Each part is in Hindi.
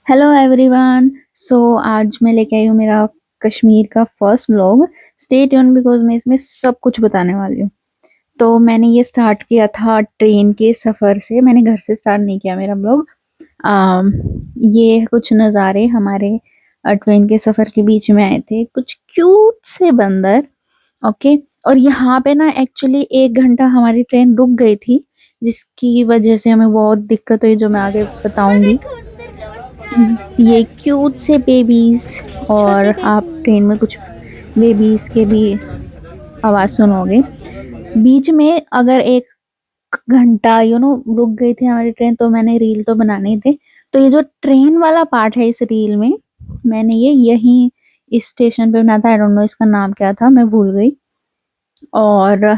Hello everyone. सो आज मैं लेके आई हूँ मेरा कश्मीर का first vlog. Stay tune because मैं इसमें सब कुछ बताने वाली हूँ। तो मैंने ये स्टार्ट किया था ट्रेन के सफ़र से। मैंने घर से स्टार्ट नहीं किया मेरा व्लॉग। ये कुछ नज़ारे हमारे ट्रेन के सफ़र के बीच में आए थे, कुछ क्यूट से बंदर। ओके। और यहाँ पे ना एक्चुअली 1 घंटा हमारी ट्रेन रुक गई थी, जिसकी वजह से हमें बहुत दिक्कत हुई, जो मैं आगे और बताऊंगी। एक अंदर का बच्चा। ये क्यूट से बेबीज। छोटे और आप बेबी। ट्रेन में कुछ बेबीज के भी आवाज सुनोगे बीच में। अगर 1 घंटा रुक गई थी हमारी ट्रेन, तो मैंने रील तो बनाने ही थे। तो ये जो ट्रेन वाला पार्ट है इस रील में, मैंने ये यहीं इस स्टेशन पे बना था। आई डोंट नो इसका नाम क्या था, मैं भूल गई। और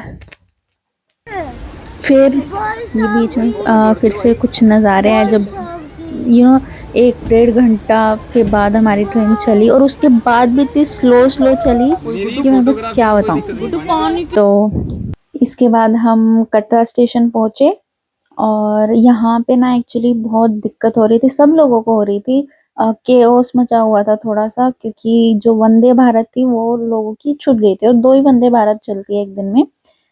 फिर भाई ये बीच साहब में की। फिर से कुछ नज़ारे हैं भाई जब साहब की। 1 डेढ़ घंटा के बाद हमारी ट्रेन चली, और उसके बाद भी इतनी स्लो स्लो चली गुड्डू कि मैं बस फोटोग्राफ की क्या कोई बताऊं। दिक्कत नहीं, गुड्डू पानी तो इसके बाद हम कटरा स्टेशन पहुंचे। और यहाँ पे ना एक्चुअली बहुत दिक्कत हो रही थी, सब लोगों को हो रही थी। केओस मचा हुआ था थोड़ा सा, क्योंकि जो वंदे भारत थी वो लोगों की छूट गई थी, और दो ही वंदे भारत चलती है एक दिन में।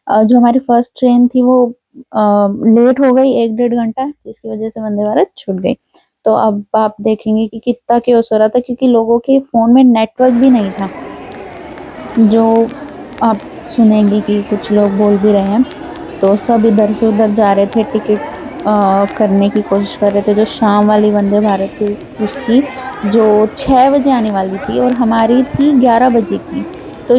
जो हमारी फर्स्ट ट्रेन थी वो लेट हो गई 1 डेढ़ घंटा, जिसकी वजह से वंदे भारत छूट गई। तो अब आप देखेंगे कि कितना केओस हो रहा था, क्योंकि लोगों के फोन में नेटवर्क भी नहीं था। जो आप सुनेंगे कि कुछ लोग बोल भी रहे हैं। तो सब इधर से उधर जा रहे थे, टिकट करने की कोशिश कर रहे थे। जो शाम वाली वंदे भारत थी उसकी, जो 6 बजे आने वाली थी, और हमारी थी 11 बजे की। तो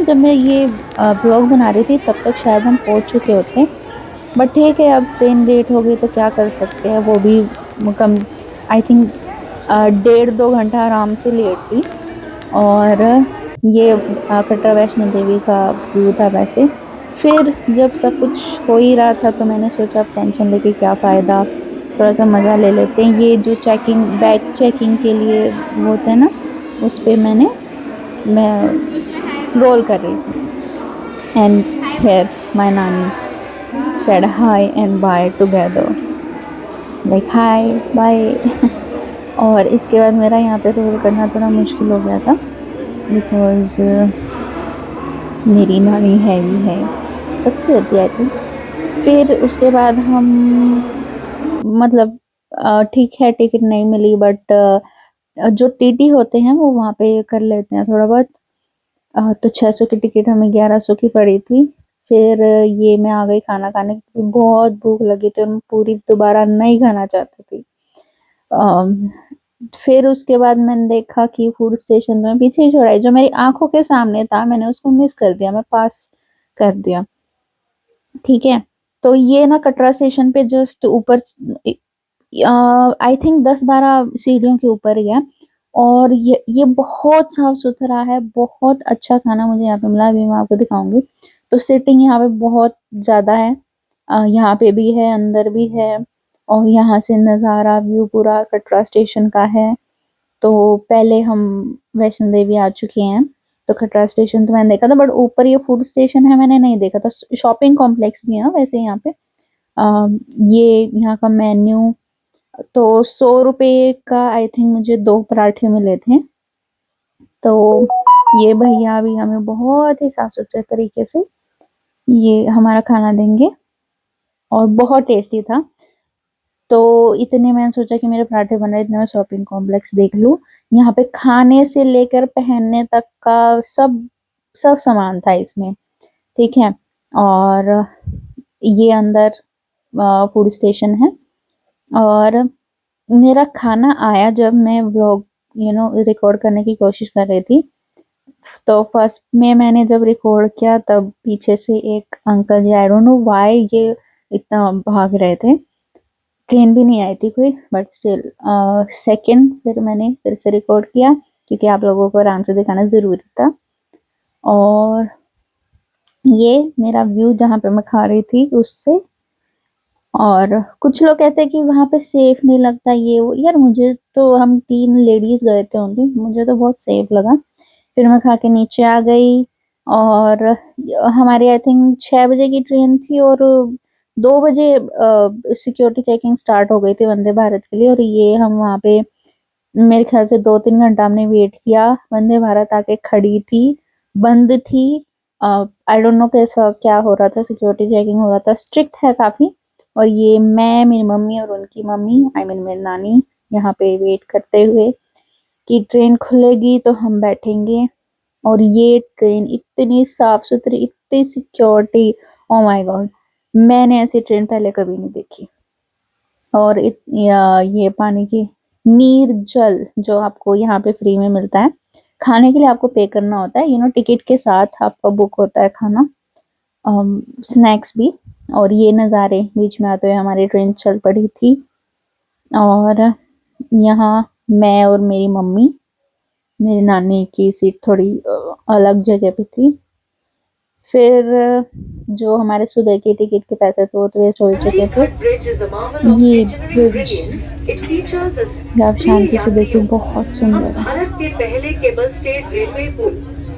जब मैं ये ब्लॉग बना रही थी तब तक शायद हम पहुंच चुके होते। बट ठीक है, अब ट्रेन लेट हो गई तो क्या कर सकते हैं। वो भी कम, आई थिंक 1.5 2 घंटा आराम से लेट थी। और ये कटरा वैष्णो देवी का व्यू था वैसे। फिर जब सब कुछ हो ही रहा था तो मैंने सोचा अब टेंशन लेके क्या फायदा, थोड़ा सा मजा ले लेते हैं। ये जो चेकिंग, बैग चेकिंग के लिए वो होता है ना, उस पे मैं रोल कर रही थी। एंड हियर माय नानी said hi and bye together, like hi bye। और इसके बाद मेरा यहाँ पे रोल करना थोड़ा मुश्किल हो गया था, बिकॉज मेरी नानी हैवी है, सबकी होती है आई थिंक। फिर उसके बाद हम, मतलब ठीक है टिकट नहीं मिली, बट जो टीटी होते हैं वो वहाँ पे कर लेते हैं थोड़ा बहुत। तो 600 की टिकट हमें 1100 की पड़ी थी। फिर ये मैं आ गई खाना खाने, क्योंकि बहुत भूख लगी थी और मैं पूरी दोबारा नहीं खाना चाहती थी। अम, फिर उसके बाद मैंने देखा कि फूड स्टेशन में पीछे ही छोड़ा है, जो मेरी आंखों के सामने था मैंने उसको मिस कर दिया, मैं पास कर दिया। ठीक है। तो ये ना कटरा स्टेशन पे जस्ट ऊपर, आई थिंक 10 12 सीढ़ियों के ऊपर ही है। और ये बहुत साफ सुथरा है, बहुत अच्छा खाना मुझे यहाँ पे मिला, अभी मैं आपको दिखाऊंगी। तो सिटिंग यहाँ पे बहुत ज्यादा है। यहाँ पे भी है, अंदर भी है। और यहाँ से नज़ारा व्यू पूरा कटरा स्टेशन का है। तो पहले हम वैष्णो देवी आ चुके हैं। तो कटरा स्टेशन तो मैंने देखा था, बट ऊपर ये फूड स्टेशन है मैंने नहीं देखा था। शॉपिंग कॉम्प्लेक्स भी है वैसे यहाँ पे। ये यहाँ का मेन्यू, तो 100 रुपए का आई थिंक मुझे 2 पराठे मिले थे। तो ये भैया भी हमें बहुत ही साफ सुथरे तरीके से ये हमारा खाना देंगे, और बहुत टेस्टी था। तो इतने मैंने सोचा कि मेरे पराठे बन रहे, इतने मैं शॉपिंग कॉम्प्लेक्स देख लूं। यहाँ पे खाने से लेकर पहनने तक का सब सब सामान था इसमें। ठीक है। और ये अंदर फूड स्टेशन है। और मेरा खाना आया जब मैं व्लॉग रिकॉर्ड करने की कोशिश कर रही थी। तो फर्स्ट में मैंने जब रिकॉर्ड किया तब पीछे से एक uncle ji, I don't know why ये इतना भाग रहे थे। ट्रेन भी नहीं आई थी कोई, बट स्टिल सेकंड फिर मैंने फिर से रिकॉर्ड किया, क्योंकि आप लोगों को आराम से दिखाना जरूरी था। और ये मेरा व्यू जहाँ पे मैं खा रही थी उससे। और कुछ लोग कहते हैं कि वहां पे सेफ नहीं लगता, ये वो। यार मुझे तो, हम 3 लेडीज गए थे ओनली, मुझे तो बहुत सेफ लगा। फिर मैं खा के नीचे आ गई। और हमारी आई थिंक 6 बजे की ट्रेन थी, और 2 बजे सिक्योरिटी चेकिंग स्टार्ट हो गई थी वंदे भारत के लिए। और ये हम वहाँ पे मेरे ख्याल से 2-3 घंटा हमने वेट किया। वंदे भारत आके खड़ी थी, बंद थी। आई डोंट नो कैसा क्या हो रहा था, सिक्योरिटी चेकिंग हो रहा था, स्ट्रिक्ट है काफी। और ये मैं, मेरी मम्मी और उनकी मम्मी, आई मीन मेरी नानी, यहाँ पे वेट करते हुए कि ट्रेन खुलेगी तो हम बैठेंगे। और ये ट्रेन इतनी साफ सुथरी, इतनी सिक्योरिटी, ओ माय गॉड, मैंने ऐसी ट्रेन पहले कभी नहीं देखी। और ये पानी की नीर जल जो आपको यहाँ पे फ्री में मिलता है। खाने के लिए आपको पे करना होता है, टिकट के साथ आपका बुक होता है खाना, स्नैक्स भी। और ये नज़ारे बीच में आते हुए हमारी ट्रेन चल पड़ी थी। और यहाँ मैं और मेरी मम्मी, मेरी नानी की सीट थोड़ी अलग जगह पे थी। फिर जो हमारे सुबह के टिकट के पैसे थे वो तो वेस्ट हो चुके थे। ये ब्रिज आप प्रिय शांति से देखिए, यात्रियों, बहुत हम सुंदर है। भारत के पहले केबल स्टेड रेलवे पुल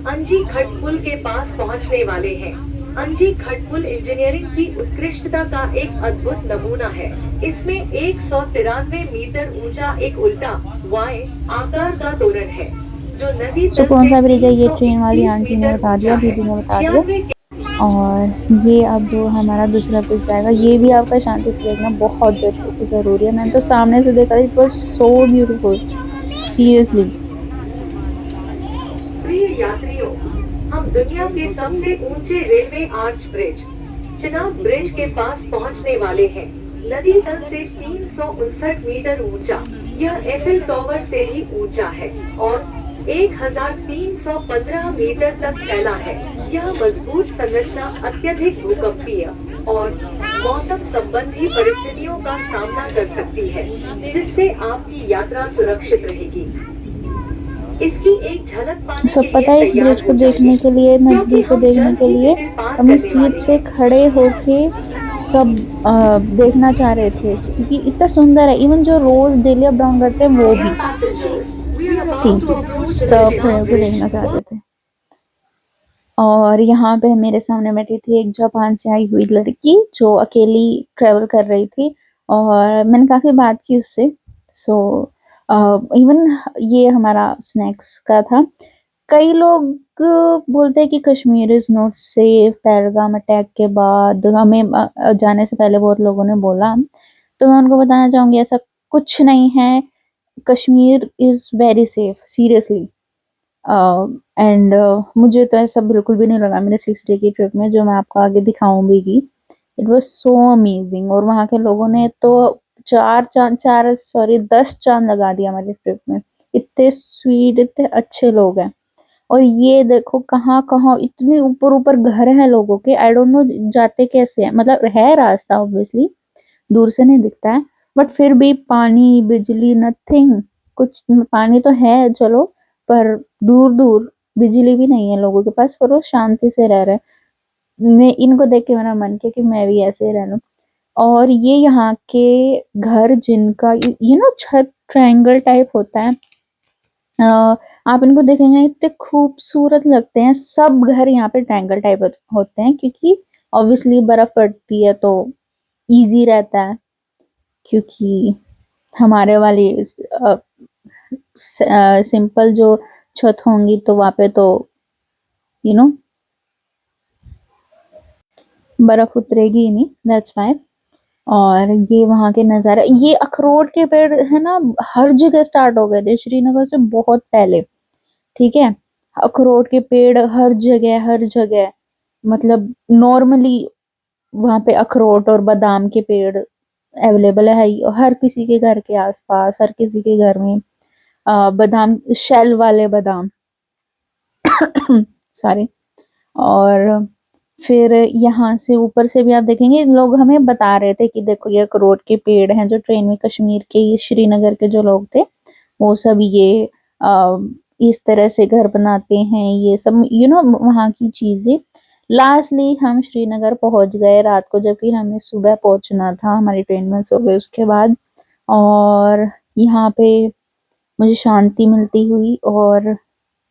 अंजी खट पुल के पास पहुंचने वाले हैं। अंजी खट पुल इंजीनियरिंग की उत्कृष्टता का एक अद्भुत नमूना है। इसमें 193 मीटर ऊंचा एक उल्टा वाई आकार का तोरण है, जो नदी सो तल कौन से सा ब्रिज है, ये ट्रेन वाली 331 आंटी ने मीटर बता ऊंचा दिया, है। दीदी ने बता दिया। 96 और ये अब हमारा दूसरा ब्रिज जाएगा, ये भी आपका शांति से देखना बहुत जरूरी है। मैंने तो सामने से देखा, it was so beautiful, seriously. प्रिय यात्रियों, हम दुनिया के सबसे ऊंचे railway arch bridge Chenab bridge के पास पहुंचने वाले हैं। नदी तल से 359 मीटर ऊंचा, यह एफिल टॉवर से भी ऊंचा है और 1315 मीटर तक फैला है। यह मजबूत संरचना अत्यधिक भूकंपीय और मौसम संबंधी परिस्थितियों का सामना कर सकती है, जिससे आपकी यात्रा सुरक्षित रहेगी। इसकी एक झलक पाने सब के पता लिए है, इस तैयार ब्रिज हो को जाइए, देखने के लिए, नदी क्योंकि को हम देखने जल्द के ही लिए इसे पार हम करने सीट वाले से हैं। खड़े होके सब देखना चाह रहे थे, क्योंकि इतना सुंदर है। इवन जो रोज डेली अप डाउन करते हैं वो Dear भी passengers, we are C about to approach the सब खड़े Chenab होके Bridge. देखना चाहते थे। और यहाँ पे मेरे सामने बैठी थी एक जापान से आई हुई लड़की जो अकेली ट्रेवल कर रही थी, और मैंने काफी बात की उससे। सो इवन ये हमारा स्नैक्स का था। कई लोग बोलते हैं कि Kashmir is not safe, Pahalgam attack के बाद हमें जाने से पहले बहुत लोगों ने बोला। तो मैं उनको बताना चाहूंगी, ऐसा कुछ नहीं है। Kashmir is very safe, seriously. And मुझे तो ऐसा बिल्कुल भी नहीं लगा मेरे 6 डे की ट्रिप में, जो मैं आपको आगे दिखाऊंगी। It was so amazing. और वहाँ के लोगों ने तो 10 चांद लगा दिया हमारी ट्रिप में। इतने स्वीट, इतने अच्छे लोग हैं। और ये देखो कहाँ कहाँ इतने ऊपर ऊपर घर हैं लोगों के, आई डोंट नो जाते कैसे हैं। मतलब है रास्ता, ऑब्वियसली दूर से नहीं दिखता है, बट फिर भी पानी, बिजली, नथिंग। कुछ पानी तो है चलो, पर दूर दूर बिजली भी नहीं है लोगों के पास, पर वो शांति से रह रहे हैं। मैं इनको देख के मेरा मन किया कि मैं भी ऐसे ही रह लूं। और ये यहाँ के घर जिनका छत ट्रायंगल टाइप होता है, आप इनको देखेंगे इतने खूबसूरत लगते हैं। सब घर यहाँ पे ट्रायंगल टाइप होते हैं, क्योंकि ऑब्वियसली बर्फ पड़ती है तो इजी रहता है। क्योंकि हमारे वाली सिंपल जो छत होंगी तो वहां पे तो यू नो बर्फ उतरेगी ही नहीं, दैट्स वाई। और ये वहां के नजारा, ये अखरोट के पेड़ है ना, हर जगह स्टार्ट हो गए थे श्रीनगर से बहुत पहले। ठीक है, अखरोट के पेड़ हर जगह, हर जगह। मतलब नॉर्मली वहां पे अखरोट और बादाम के पेड़ अवेलेबल है ही, हर किसी के घर के आसपास, हर किसी के घर में। बादाम, शेल वाले बादाम, सॉरी। और फिर यहाँ से ऊपर से भी आप देखेंगे, लोग हमें बता रहे थे कि देखो ये अखरोट के पेड़ हैं, जो ट्रेन में कश्मीर के, ये श्रीनगर के जो लोग थे वो सब ये आ, इस तरह से घर बनाते हैं, ये सब वहाँ की चीजें। लास्टली हम श्रीनगर पहुंच गए रात को, जबकि हमें सुबह पहुंचना था, हमारी ट्रेन में सो गए उसके बाद। और यहाँ पे मुझे शांति मिलती हुई, और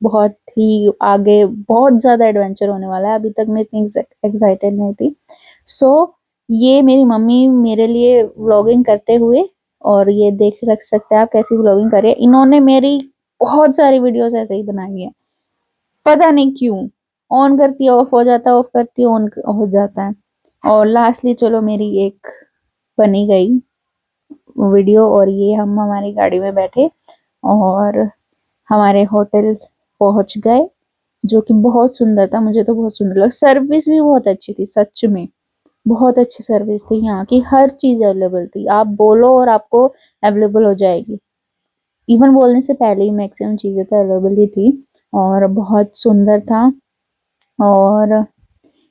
बहुत ही आगे बहुत ज्यादा एडवेंचर होने वाला है। अभी तक मैं इतनी एक्साइटेड नहीं थी। सो ये मेरी मम्मी मेरे लिए व्लॉगिंग करते हुए और ये देख रख सकते हैं आप कैसी व्लॉगिंग कर रही है। इन्होंने मेरी बहुत सारी वीडियोस ऐसे ही बनाई है, पता नहीं क्यों। ऑन करती है ऑफ हो जाता है, ऑफ करती है ऑन हो जाता है। और लास्टली चलो मेरी एक बनी गई वीडियो, और ये हम हमारी गाड़ी में बैठे और हमारे होटल पहुंच गए, जो कि बहुत सुंदर था। मुझे तो बहुत सुंदर लगा, सर्विस भी बहुत अच्छी थी, सच में बहुत अच्छी सर्विस थी। यहाँ की हर चीज अवेलेबल थी, आप बोलो और आपको अवेलेबल हो जाएगी। इवन बोलने से पहले ही मैक्सिमम चीजें तो अवेलेबल ही थी, और बहुत सुंदर था। और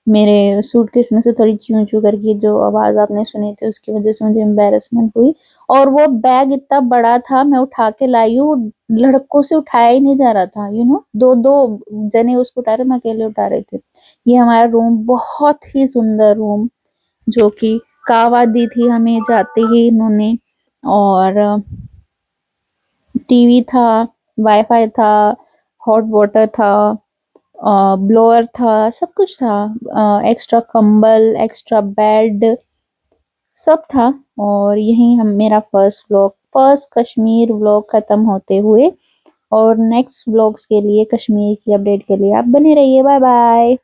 मेरे सूटकेस में से थोड़ी च्यू च्यू करके जो आवाज आपने सुनी थी, उसकी वजह से मुझे एम्बेरसमेंट हुई। और वो बैग इतना बड़ा था, मैं उठा के लाई हूँ, लड़कों से उठाया ही नहीं जा रहा था, दो दो जने उसको उठा रहे, मैं अकेले उठा रहे थे। ये हमारा रूम, बहुत ही सुंदर रूम, जो कि कावा दी थी हमें जाते ही इन्होंने। और टीवी था, वाईफाई था, हॉट वाटर था, ब्लोअर था, सब कुछ था। एक्स्ट्रा कंबल, एक्स्ट्रा बेड, सब था। और यही हम मेरा फर्स्ट कश्मीर व्लॉग खत्म होते हुए, और नेक्स्ट व्लॉग्स के लिए, कश्मीर की अपडेट के लिए आप बने रहिए। Bye bye.